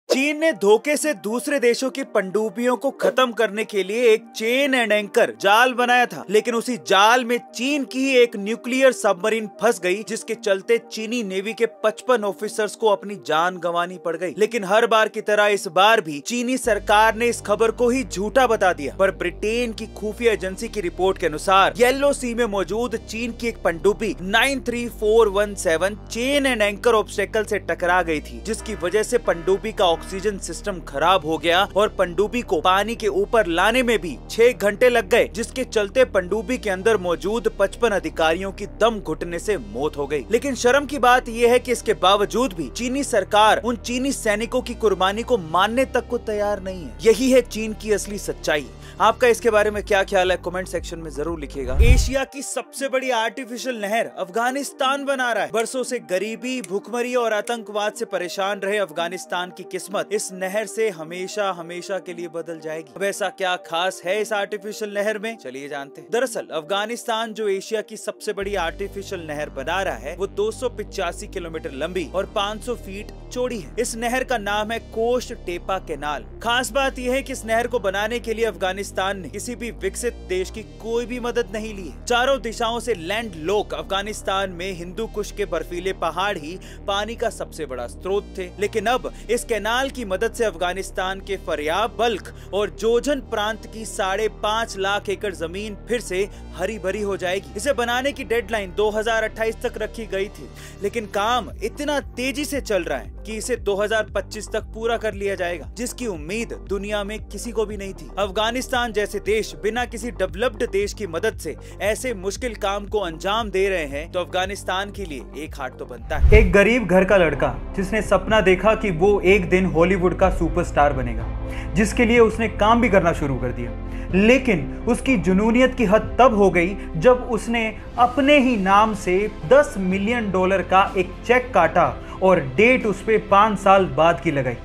चीन ने धोखे से दूसरे देशों की पनडुब्बियों को खत्म करने के लिए एक चेन एंड एंकर जाल बनाया था, लेकिन उसी जाल में चीन की ही एक न्यूक्लियर सबमरीन फंस गई, जिसके चलते चीनी नेवी के 55 ऑफिसर्स को अपनी जान गंवानी पड़ गई। लेकिन हर बार की तरह इस बार भी चीनी सरकार ने इस खबर को ही झूठा बता दिया। पर ब्रिटेन की खुफिया एजेंसी की रिपोर्ट के अनुसार येलो सी में मौजूद चीन की एक पनडुब्बी 93417 चेन एंड एंकर ऑब्स्टेकल से टकरा गई थी, जिसकी वजह से पनडुब्बी का ऑक्सीजन सिस्टम खराब हो गया और पनडुब्बी को पानी के ऊपर लाने में भी 6 घंटे लग गए, जिसके चलते पनडुब्बी के अंदर मौजूद 55 अधिकारियों की दम घुटने से मौत हो गई। लेकिन शर्म की बात यह है कि इसके बावजूद भी चीनी सरकार उन चीनी सैनिकों की कुर्बानी को मानने तक को तैयार नहीं है। यही है चीन की असली सच्चाई। आपका इसके बारे में क्या ख्याल है, कमेंट सेक्शन में जरूर लिखिएगा। एशिया की सबसे बड़ी आर्टिफिशियल नहर अफगानिस्तान बना रहा है। बरसों से गरीबी, भुखमरी और आतंकवाद से परेशान रहे अफगानिस्तान की किस्मत इस नहर से हमेशा हमेशा के लिए बदल जाएगी। अब ऐसा क्या खास है इस आर्टिफिशियल नहर में, चलिए जानते हैं। दरअसल अफगानिस्तान जो एशिया की सबसे बड़ी आर्टिफिशियल नहर बना रहा है, वो 285 किलोमीटर लंबी और 500 फीट चौड़ी है। इस नहर का नाम है कोस्ट टेपा कैनाल। खास बात यह है कि इस नहर को बनाने के लिए अफगानिस्तान ने किसी भी विकसित देश की कोई भी मदद नहीं ली है। चारों दिशाओं से लैंड लॉक अफगानिस्तान में हिंदू कुश के बर्फीले पहाड़ ही पानी का सबसे बड़ा स्रोत थे। लेकिन अब इस कैनाल की मदद से अफगानिस्तान के फरियाब, बल्ख और जोझन प्रांत की 5.5 लाख एकड़ जमीन फिर से हरी भरी हो जाएगी। इसे बनाने की डेडलाइन 2028 तक रखी गई थी, लेकिन काम इतना तेजी से चल रहा है कि इसे 2025 तक पूरा कर लिया जाएगा, जिसकी उम्मीद दुनिया में किसी को भी नहीं थी। अफगानिस्तान जैसे देश बिना किसी डेवलप्ड देश की मदद से ऐसे मुश्किल काम को अंजाम दे रहे हैं, तो अफगानिस्तान के लिए एक हाथ तो बनता है। एक गरीब घर का लड़का जिसने सपना देखा कि वो एक दिन हॉलीवुड का सुपरस्टार बनेगा, जिसके लिए उसने काम भी करना शुरू कर दिया। लेकिन उसकी जुनूनियत की हद तब हो गई जब उसने अपने ही नाम से $10 मिलियन का एक चेक काटा और डेट उस पे 5 साल बाद की लगाई।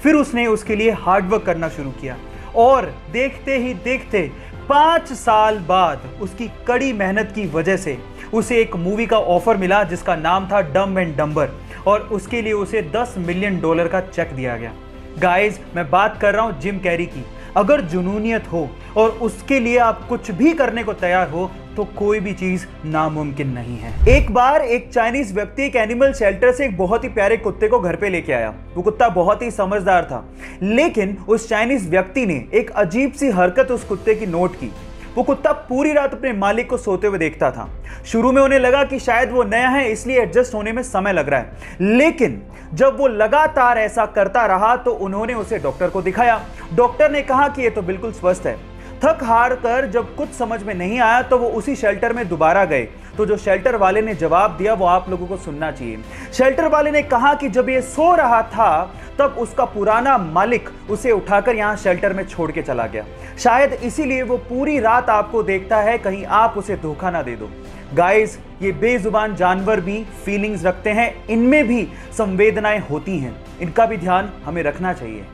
फिर उसने उसके लिए हार्डवर्क करना शुरू किया और देखते ही देखते 5 साल बाद उसकी कड़ी मेहनत की वजह से उसे एक मूवी का ऑफर मिला, जिसका नाम था डम एंड डम्बर, और उसके लिए उसे $10 मिलियन का चेक दिया गया। गाइज, मैं बात कर रहा हूं जिम कैरी की। अगर जुनूनियत हो और उसके लिए आप कुछ भी करने को तैयार हो, तो कोई भी चीज नामुमकिन नहीं है। एक बार एक चाइनीज व्यक्ति एक एनिमल शेल्टर से एक बहुत ही प्यारे कुत्ते को घर पे लेके आया। वो कुत्ता बहुत ही समझदार था, लेकिन उस चाइनीज व्यक्ति ने एक अजीब सी हरकत उस कुत्ते की नोट की। वो कुत्ता पूरी रात अपने मालिक को सोते हुए देखता था। शुरू में उन्हें लगा कि शायद वो नया है, इसलिए एडजस्ट होने में समय लग रहा है, लेकिन जब वो लगातार ऐसा करता रहा तो उन्होंने उसे डॉक्टर को दिखाया। डॉक्टर ने कहा कि ये तो बिल्कुल स्वस्थ है। थक हार कर जब कुछ समझ में नहीं आया तो वो उसी शेल्टर में दोबारा गए। तो जो शेल्टर वाले ने जवाब दिया वो आप लोगों को सुनना चाहिए। शेल्टर वाले ने कहा कि जब ये सो रहा था तब उसका पुराना मालिक उसे उठाकर यहाँ शेल्टर में छोड़ के चला गया। शायद इसीलिए वो पूरी रात आपको देखता है, कहीं आप उसे धोखा ना दे दो। गाइस, ये बेजुबान जानवर भी फीलिंग्स रखते हैं, इनमें भी संवेदनाएं होती हैं, इनका भी ध्यान हमें रखना चाहिए।